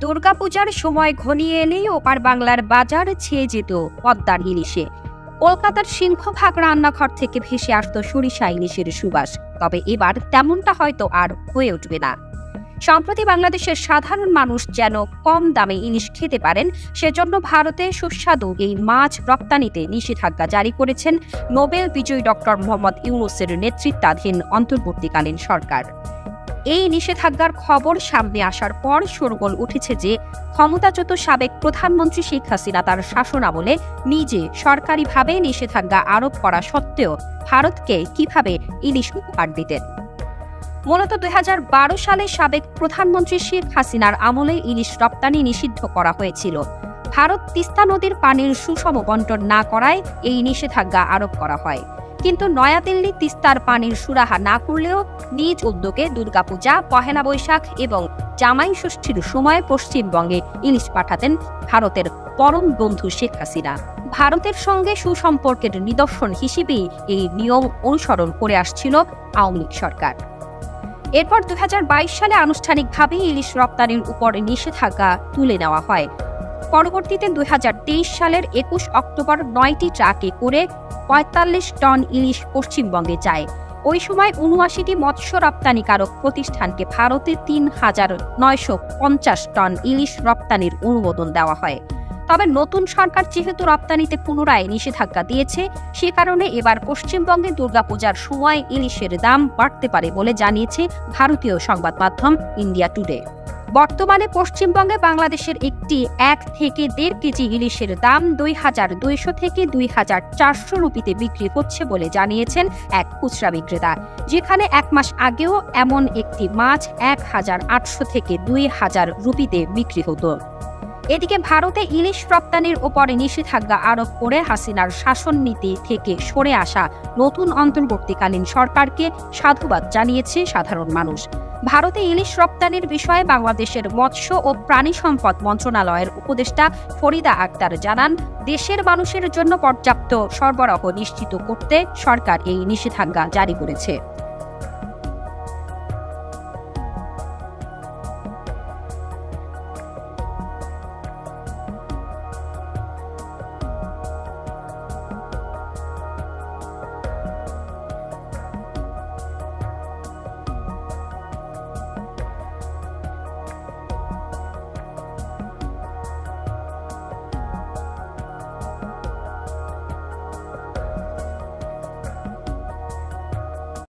দুর্গাপূজার সময় ঘনিয়ে এলেই ওপার বাংলার বাজার ছেয়ে যেত পদ্মার ইলিশে। কলকাতার সিংহভাগ রান্নাঘর থেকে ভেসে আসতো সরিষা ইলিশের সুবাস। তবে এবার তেমনটা হয়তো আর হয়ে উঠবে না। সম্প্রতি বাংলাদেশের সাধারণ মানুষ যেন কম দামে ইলিশ খেতে পারেন, সেজন্য ভারতে সুস্বাদু এই মাছ রপ্তানিতে নিষেধাজ্ঞা জারি করেছেন নোবেল বিজয়ী ডক্টর মোহাম্মদ ইউনূসের নেতৃত্বাধীন অন্তর্বর্তীকালীন সরকার। এই নিষেধাজ্ঞার খবর সামনে আসার পর শোরগোল উঠেছে যে ক্ষমতাচ্যুত সাবেক প্রধানমন্ত্রী শেখ হাসিনা তার শাসনামলে নিজে সরকারিভাবে নিষেধাজ্ঞা আরোপ করা সত্ত্বেও ভারতকে কিভাবে ইলিশ উপহার দিতেন। মূলত ২০১২ সালে সাবেক প্রধানমন্ত্রী শেখ হাসিনার আমলে ইলিশ রপ্তানি নিষিদ্ধ করা হয়েছিল। ভারত তিস্তা নদীর পানির সুষম বণ্টন না করায় এই নিষেধাজ্ঞা আরোপ করা হয়। কিন্তু নয়াদিল্লি তিস্তার পানির সুরাহা না করলেও নিজ উদ্যোগে দুর্গাপূজা, পহেলা বৈশাখ এবং জামাই ষষ্ঠীর সময় পশ্চিমবঙ্গে ইলিশ পাঠাতেন ভারতের পরম বন্ধু শেখ হাসিনা। ভারতের সঙ্গে সুসম্পর্কের নিদর্শন হিসেবেই এই নিয়ম অনুসরণ করে আসছিল আওয়ামী লীগ সরকার। এরপর ২০২২ সালে আনুষ্ঠানিকভাবে ইলিশ রপ্তানির উপর নিষেধাজ্ঞা তুলে নেওয়া হয়। পরবর্তীতে ২০২৩ সালের ২১ অক্টোবর ৯টি ট্রাকে করে ৪৫ টন ইলিশ পশ্চিমবঙ্গে যায়। ওই সময় ৭৯টি মৎস্য রপ্তানিকারক প্রতিষ্ঠানকে ভারতে ৩,৯৫০ টন ইলিশ রপ্তানির অনুমোদন দেওয়া হয়। তবে নতুন সরকার যেহেতু রপ্তানিতে পুনরায় নিষেধাজ্ঞা দিয়েছে, সে কারণে এবার পশ্চিমবঙ্গে দুর্গাপূজার সময় ইলিশের দাম বাড়তে পারে বলে জানিয়েছে ভারতীয় সংবাদ মাধ্যম ইন্ডিয়া টুডে। বর্তমানে পশ্চিমবঙ্গে বাংলাদেশের একটি ১ থেকে ১.৫ কেজি ইলিশের দাম ২,২০০ থেকে ২,৪০০ রুপিতে বিক্রি হচ্ছে বলে জানিয়েছেন এক খুচরা বিক্রেতা, যেখানে ১ মাস আগেও এমন একটি মাছ ১,৮০০ থেকে ২,০০০ রুপিতে বিক্রি হতো। এদিকে ভারতে ইলিশ রপ্তানির ওপরে নিষেধাজ্ঞা আরোপ করে হাসিনার শাসন নীতি থেকে সরে আসা নতুন অন্তর্বর্তীকালীন সরকারকে সাধুবাদ জানিয়েছে সাধারণ মানুষ। ভারতে ইলিশ রপ্তানির বিষয়ে বাংলাদেশের মৎস্য ও প্রাণী সম্পদ মন্ত্রণালয়ের উপদেষ্টা ফরিদা আক্তার জানান, দেশের মানুষের জন্য পর্যাপ্ত সরবরাহ নিশ্চিত করতে সরকার এই নিষেধাজ্ঞা জারি করেছে।